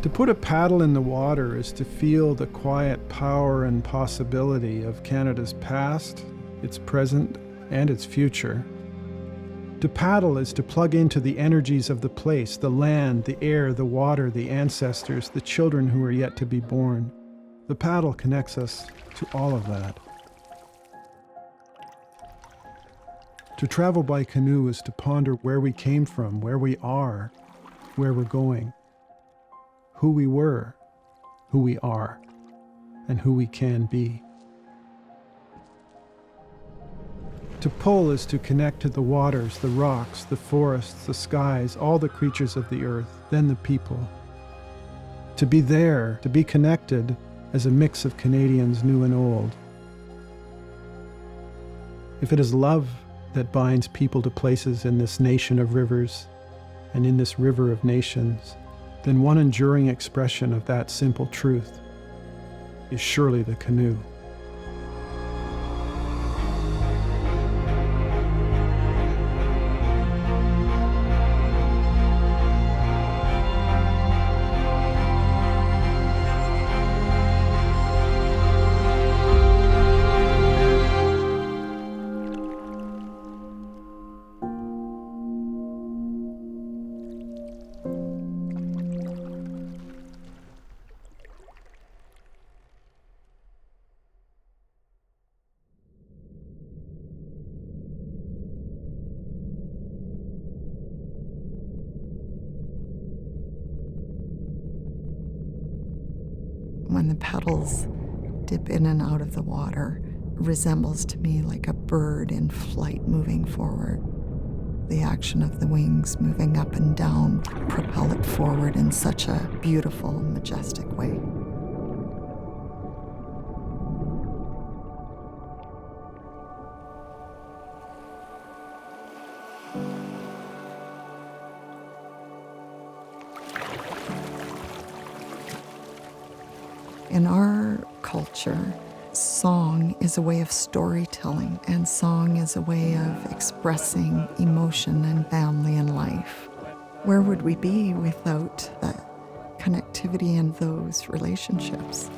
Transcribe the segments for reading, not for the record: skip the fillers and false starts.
To put a paddle in the water is to feel the quiet power and possibility of Canada's past, its present, and its future. To paddle is to plug into the energies of the place, the land, the air, the water, the ancestors, the children who are yet to be born. The paddle connects us to all of that. To travel by canoe is to ponder where we came from, where we are, where we're going, who we were, who we are, and who we can be. To pull is to connect to the waters, the rocks, the forests, the skies, all the creatures of the earth, then the people. To be there, to be connected, as a mix of Canadians new and old. If it is love that binds people to places in this nation of rivers and in this river of nations, then one enduring expression of that simple truth is surely the canoe. When the petals dip in and out of the water, resembles to me like a bird in flight moving forward. The action of the wings moving up and down propel it forward in such a beautiful, majestic way. In our culture, song is a way of storytelling, and song is a way of expressing emotion and family and life. Where would we be without that connectivity and those relationships?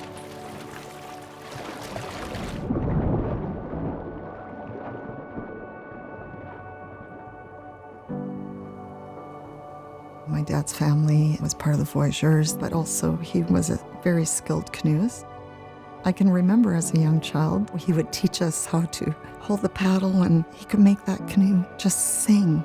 My dad's family was part of the voyageurs, but also he was a very skilled canoeist. I can remember as a young child, he would teach us how to hold the paddle, and he could make that canoe just sing.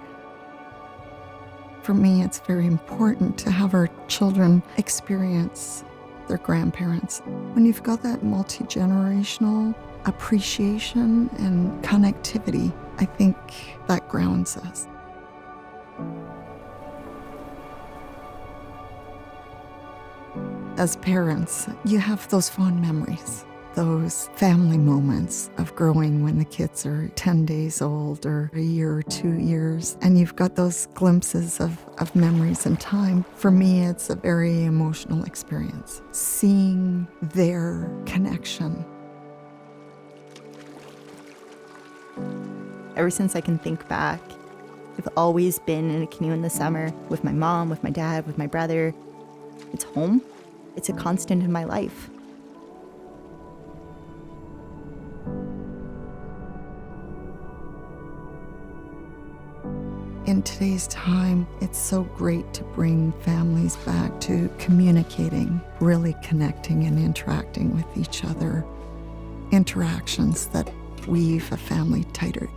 For me, it's very important to have our children experience their grandparents. When you've got that multi-generational appreciation and connectivity, I think that grounds us. As parents, you have those fond memories, those family moments of growing when the kids are 10 days old or a year or 2 years, and you've got those glimpses of memories and time. For me, it's a very emotional experience, seeing their connection. Ever since I can think back, I've always been in a canoe in the summer with my mom, with my dad, with my brother. It's home. It's a constant in my life. In today's time, it's so great to bring families back to communicating, really connecting and interacting with each other. Interactions that weave a family tighter.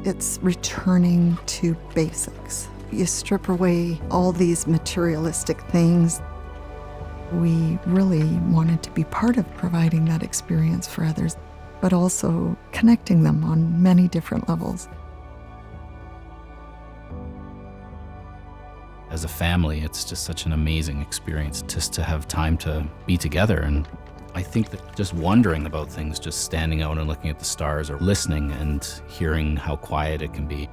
It's returning to basics. You strip away all these materialistic things. We really wanted to be part of providing that experience for others, but also connecting them on many different levels. As a family, it's just such an amazing experience just to have time to be together. And I think that just wondering about things, just standing out and looking at the stars or listening and hearing how quiet it can be,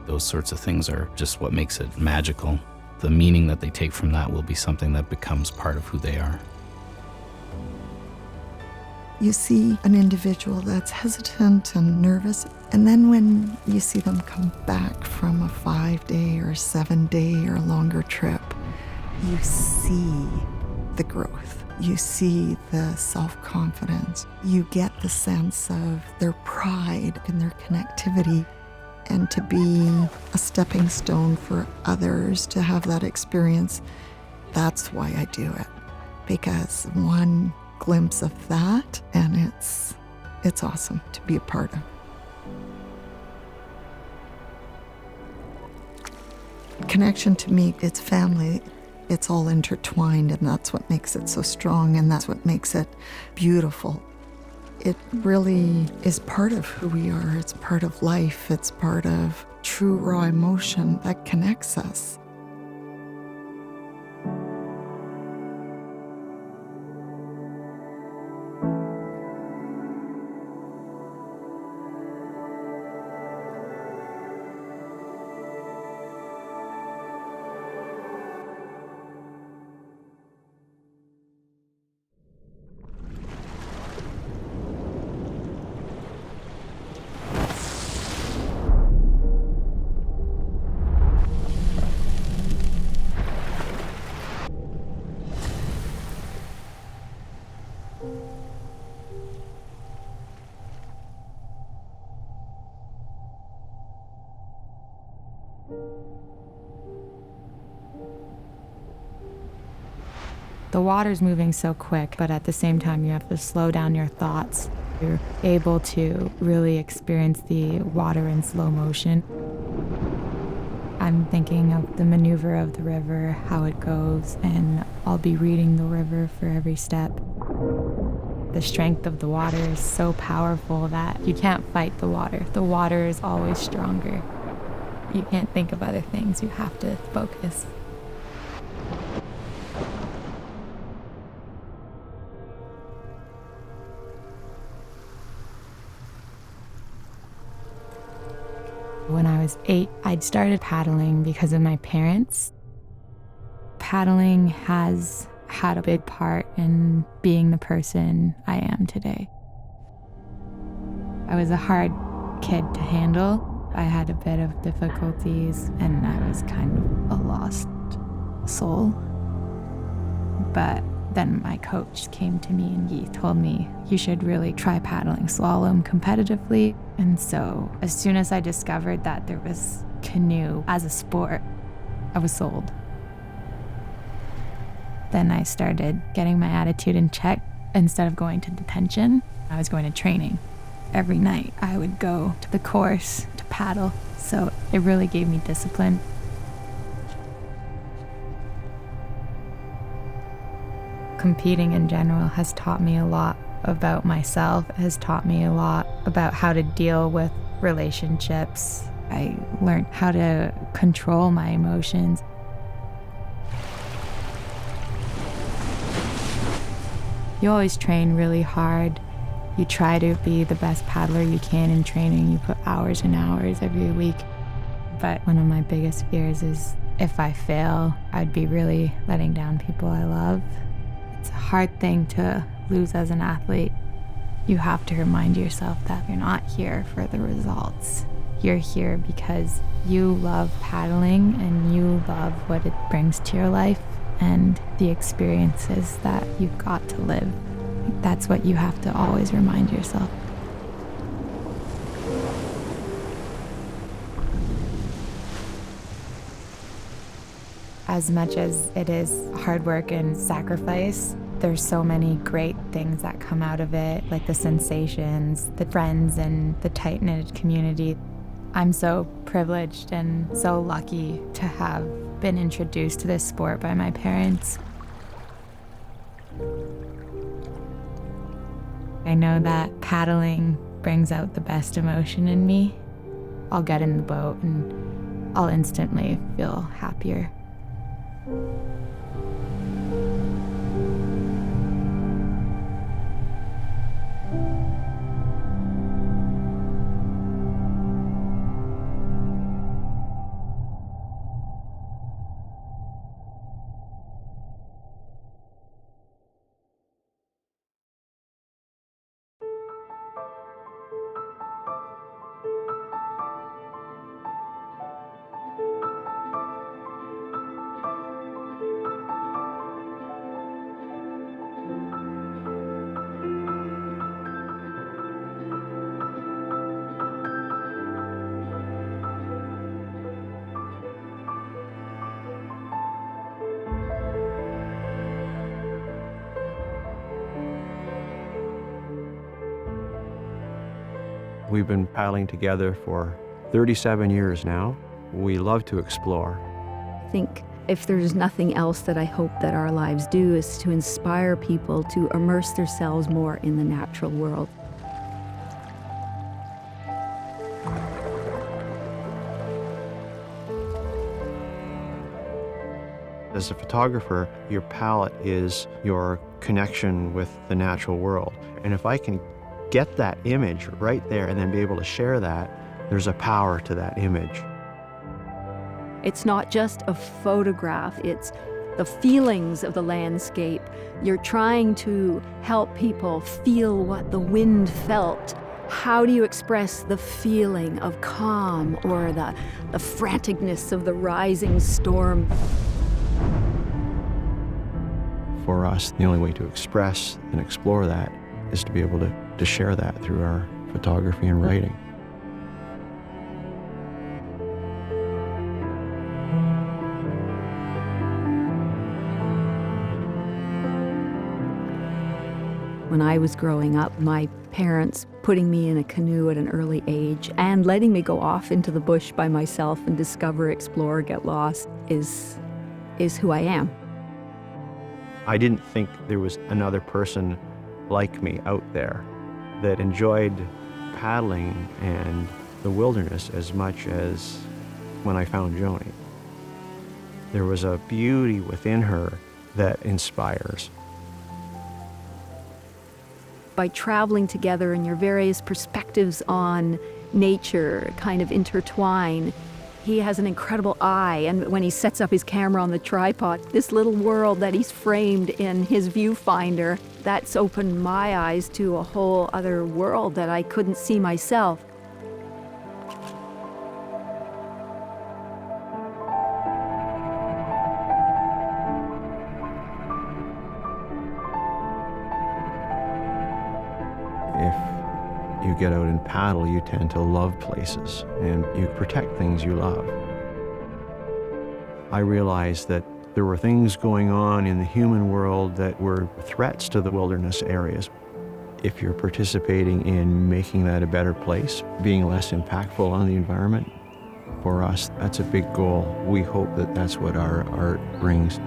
those sorts of things are just what makes it magical. The meaning that they take from that will be something that becomes part of who they are. You see an individual that's hesitant and nervous, and then when you see them come back from a 5-day or 7-day or longer trip, you see the growth. You see the self-confidence. You get the sense of their pride and their connectivity. And to be a stepping stone for others to have that experience, that's why I do it. Because one glimpse of that, and it's awesome to be a part of. Connection to me, it's family. It's all intertwined, and that's what makes it so strong, and that's what makes it beautiful. It really is part of who we are. It's part of life. It's part of true raw emotion that connects us. The water's moving so quick, but at the same time, you have to slow down your thoughts. You're able to really experience the water in slow motion. I'm thinking of the maneuver of the river, how it goes, and I'll be reading the river for every step. The strength of the water is so powerful that you can't fight the water. The water is always stronger. You can't think of other things, you have to focus. When I was 8, I'd started paddling because of my parents. Paddling has had a big part in being the person I am today. I was a hard kid to handle. I had a bit of difficulties and I was kind of a lost soul. But then my coach came to me and he told me, you should really try paddling slalom competitively. And so as soon as I discovered that there was canoe as a sport, I was sold. Then I started getting my attitude in check. Instead of going to detention, I was going to training. Every night I would go to the course to paddle. So it really gave me discipline. Competing in general has taught me a lot about myself, has taught me a lot about how to deal with relationships. I learned how to control my emotions. You always train really hard. You try to be the best paddler you can in training. You put hours and hours every week. But one of my biggest fears is if I fail, I'd be really letting down people I love. It's a hard thing to lose as an athlete. You have to remind yourself that you're not here for the results. You're here because you love paddling and you love what it brings to your life and the experiences that you've got to live. That's what you have to always remind yourself. As much as it is hard work and sacrifice, there's so many great things that come out of it, like the sensations, the friends, and the tight-knit community. I'm so privileged and so lucky to have been introduced to this sport by my parents. I know that paddling brings out the best emotion in me. I'll get in the boat and I'll instantly feel happier. We've been paddling together for 37 years now. We love to explore. I think if there's nothing else that I hope that our lives do is to inspire people to immerse themselves more in the natural world. As a photographer, your palette is your connection with the natural world. And if I can get that image right there and then be able to share that, there's a power to that image. It's not just a photograph, it's the feelings of the landscape. You're trying to help people feel what the wind felt. How do you express the feeling of calm or the franticness of the rising storm? For us, the only way to express and explore that is to be able to share that through our photography and writing. When I was growing up, my parents putting me in a canoe at an early age and letting me go off into the bush by myself and discover, explore, get lost is who I am. I didn't think there was another person like me out there that enjoyed paddling and the wilderness as much as when I found Joni. There was a beauty within her that inspires. By traveling together and your various perspectives on nature kind of intertwine, he has an incredible eye, and when he sets up his camera on the tripod, this little world that he's framed in his viewfinder, that's opened my eyes to a whole other world that I couldn't see myself. If you get out and paddle, you tend to love places and you protect things you love. I realized that there were things going on in the human world that were threats to the wilderness areas. If you're participating in making that a better place, being less impactful on the environment, for us, that's a big goal. We hope that that's what our art brings.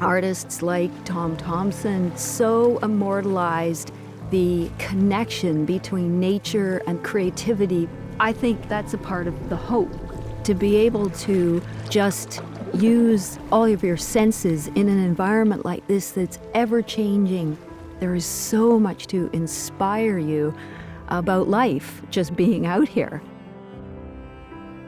Artists like Tom Thompson so immortalized the connection between nature and creativity. I think that's a part of the hope, to be able to just use all of your senses in an environment like this that's ever-changing. There is so much to inspire you about life just being out here.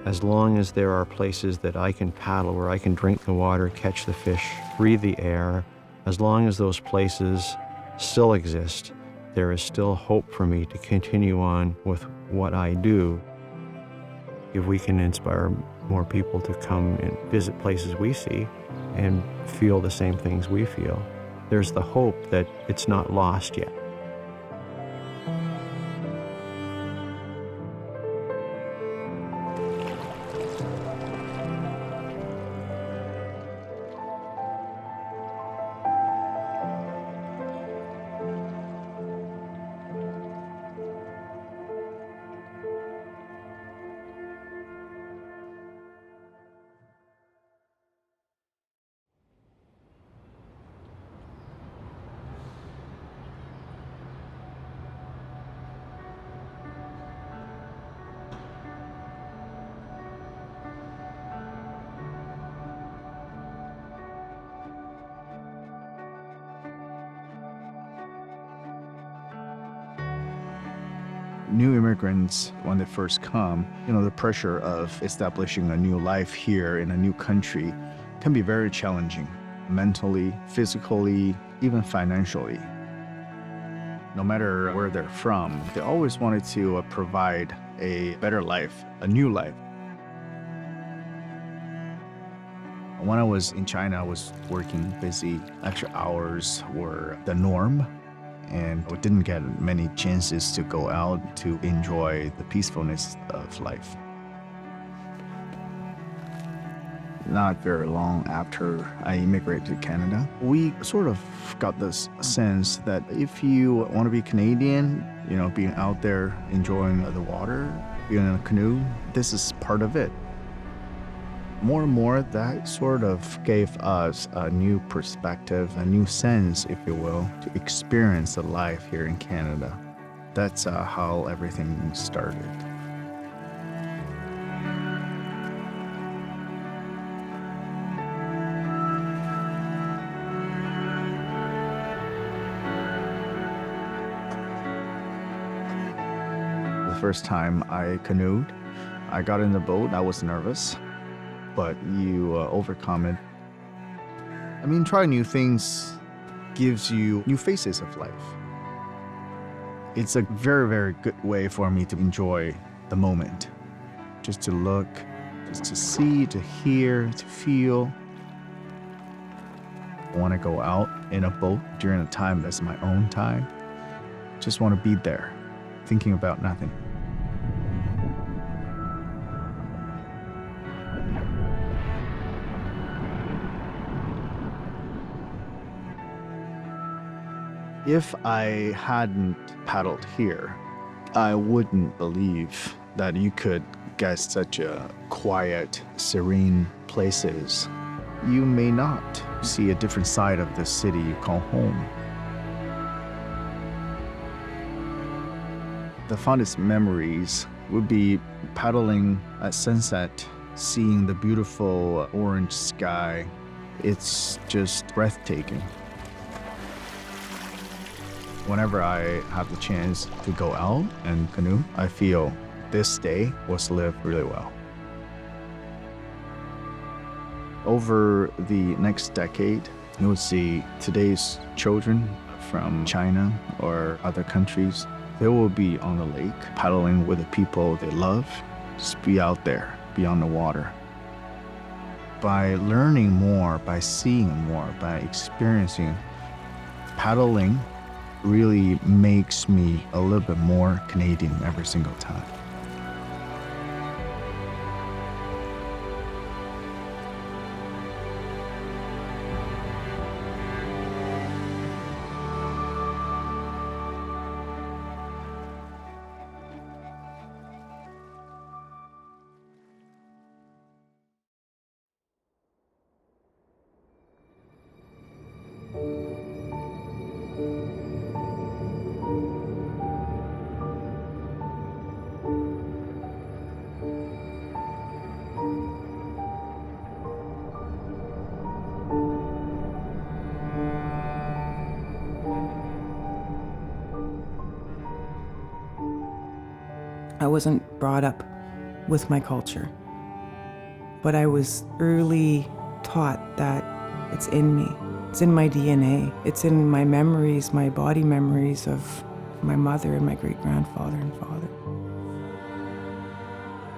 As long as there are places that I can paddle, where I can drink the water, catch the fish, breathe the air, as long as those places still exist, there is still hope for me to continue on with what I do. If we can inspire more people to come and visit places we see and feel the same things we feel, there's the hope that it's not lost yet. New immigrants, when they first come, the pressure of establishing a new life here in a new country can be very challenging, mentally, physically, even financially. No matter where they're from, they always wanted to provide a better life, a new life. When I was in China, I was working busy. Extra hours were the norm, and we didn't get many chances to go out to enjoy the peacefulness of life. not very long after I immigrated to Canada. We sort of got this sense that if you want to be Canadian, being out there enjoying the water, being in a canoe, this is part of it. More and more, that sort of gave us a new perspective, a new sense, if you will, to experience the life here in Canada. That's how everything started. The first time I canoed, I got in the boat, I was nervous, but you overcome it. Trying new things gives you new phases of life. It's a very, very good way for me to enjoy the moment. Just to look, just to see, to hear, to feel. I want to go out in a boat during a time that's my own time. Just want to be there, thinking about nothing. If I hadn't paddled here, I wouldn't believe that you could get such a quiet, serene places. You may not see a different side of the city you call home. The fondest memories would be paddling at sunset, seeing the beautiful orange sky. It's just breathtaking. Whenever I have the chance to go out and canoe, I feel this day was lived really well. Over the next decade, you will see today's children from China or other countries. They will be on the lake, paddling with the people they love, just be out there, be on the water. By learning more, by seeing more, by experiencing, paddling really makes me a little bit more Canadian every single time. I wasn't brought up with my culture, but I was early taught that it's in me. It's in my DNA. It's in my memories, my body memories of my mother and my great-grandfather and father.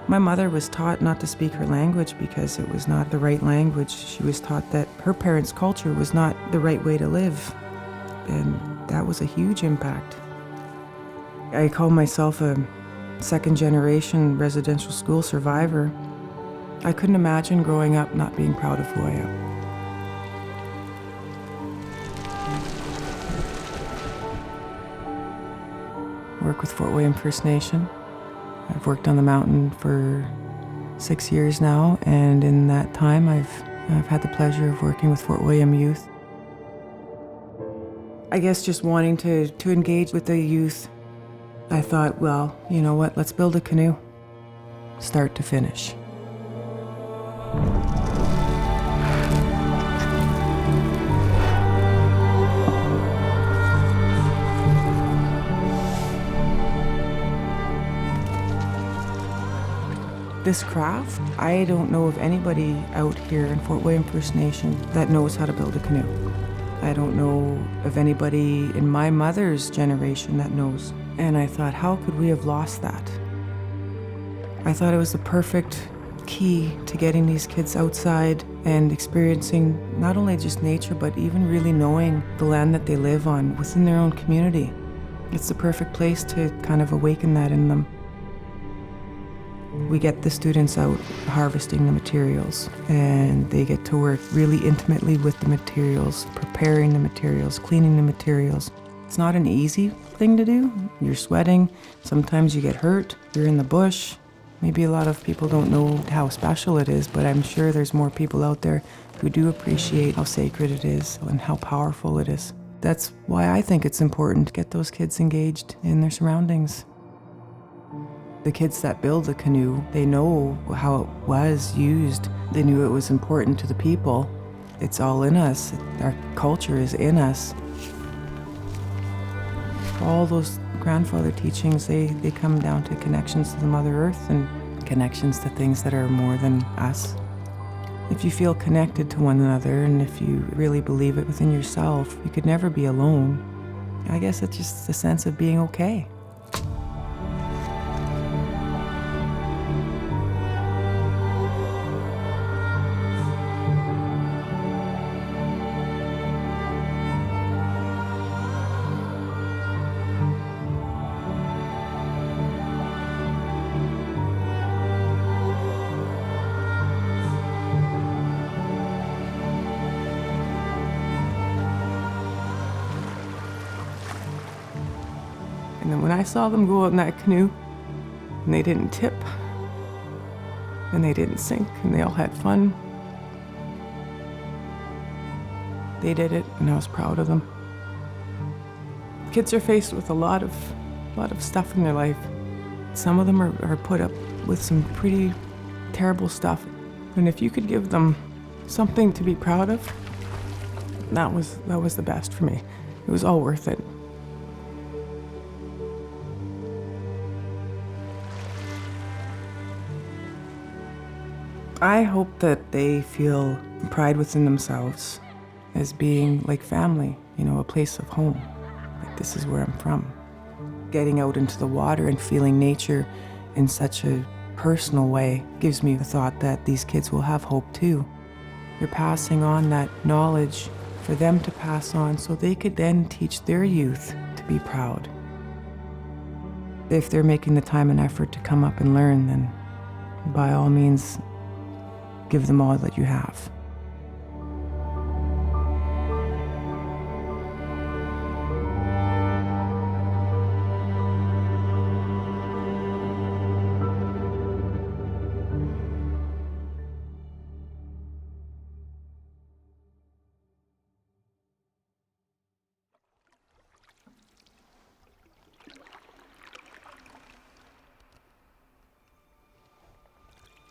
My mother was taught not to speak her language because it was not the right language. She was taught that her parents' culture was not the right way to live, and that was a huge impact. I call myself a second-generation residential school survivor. I couldn't imagine growing up not being proud of who I am. I work with Fort William First Nation. I've worked on the mountain for 6 years now, and in that time I've had the pleasure of working with Fort William youth. I guess just wanting to engage with the youth, I thought, well, you know what, let's build a canoe, start to finish. This craft, I don't know of anybody out here in Fort William First Nation that knows how to build a canoe. I don't know of anybody in my mother's generation that knows. And I thought, how could we have lost that? I thought it was the perfect key to getting these kids outside and experiencing not only just nature, but even really knowing the land that they live on within their own community. It's the perfect place to kind of awaken that in them. We get the students out harvesting the materials, and they get to work really intimately with the materials, preparing the materials, cleaning the materials. It's not an easy thing to do. You're sweating, sometimes you get hurt, you're in the bush. Maybe a lot of people don't know how special it is, but I'm sure there's more people out there who do appreciate how sacred it is and how powerful it is. That's why I think it's important to get those kids engaged in their surroundings. The kids that build the canoe, they know how it was used. They knew it was important to the people. It's all in us. Our culture is in us. All those grandfather teachings, they come down to connections to the Mother Earth and connections to things that are more than us. If you feel connected to one another and if you really believe it within yourself, you could never be alone. I guess it's just a sense of being okay. And then when I saw them go out in that canoe, and they didn't tip, and they didn't sink, and they all had fun, they did it, and I was proud of them. Kids are faced with a lot of stuff in their life. Some of them are put up with some pretty terrible stuff. And if you could give them something to be proud of, that was the best for me. It was all worth it. I hope that they feel pride within themselves as being like family, a place of home. Like, this is where I'm from. Getting out into the water and feeling nature in such a personal way gives me the thought that these kids will have hope too. You're passing on that knowledge for them to pass on so they could then teach their youth to be proud. If they're making the time and effort to come up and learn, then by all means, give them all that you have.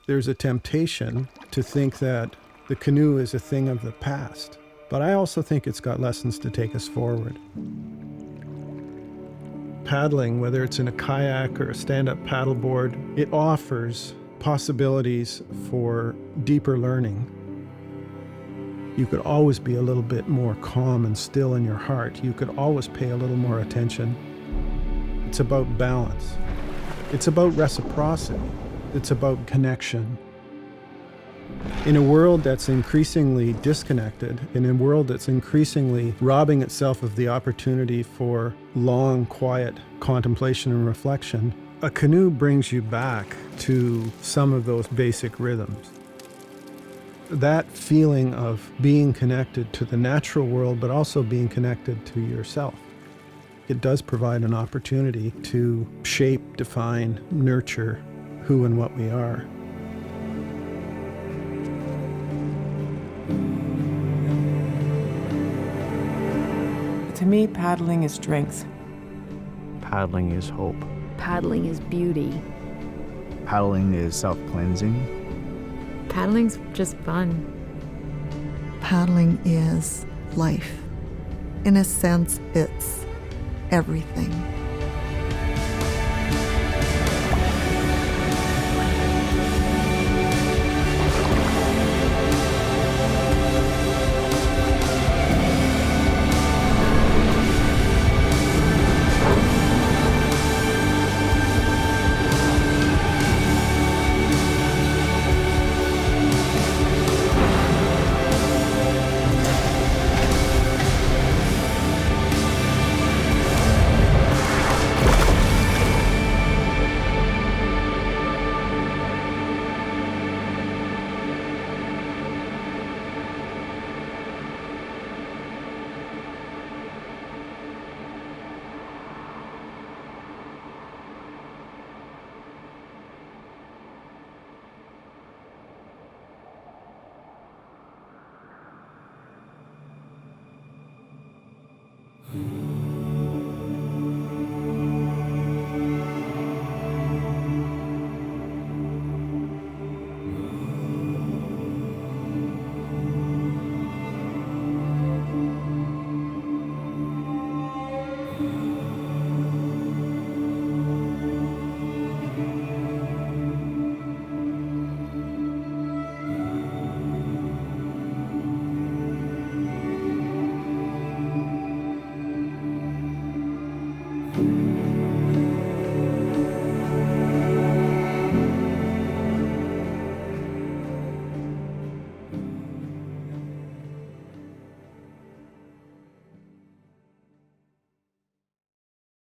There's a temptation to think that the canoe is a thing of the past, but I also think it's got lessons to take us forward. Paddling, whether it's in a kayak or a stand-up paddleboard, it offers possibilities for deeper learning. You could always be a little bit more calm and still in your heart. You could always pay a little more attention. It's about balance. It's about reciprocity. It's about connection. In a world that's increasingly disconnected, in a world that's increasingly robbing itself of the opportunity for long, quiet contemplation and reflection, a canoe brings you back to some of those basic rhythms. That feeling of being connected to the natural world, but also being connected to yourself. It does provide an opportunity to shape, define, nurture who and what we are. To me, paddling is strength. Paddling is hope. Paddling is beauty. Paddling is self-cleansing. Paddling's just fun. Paddling is life. In a sense, it's everything.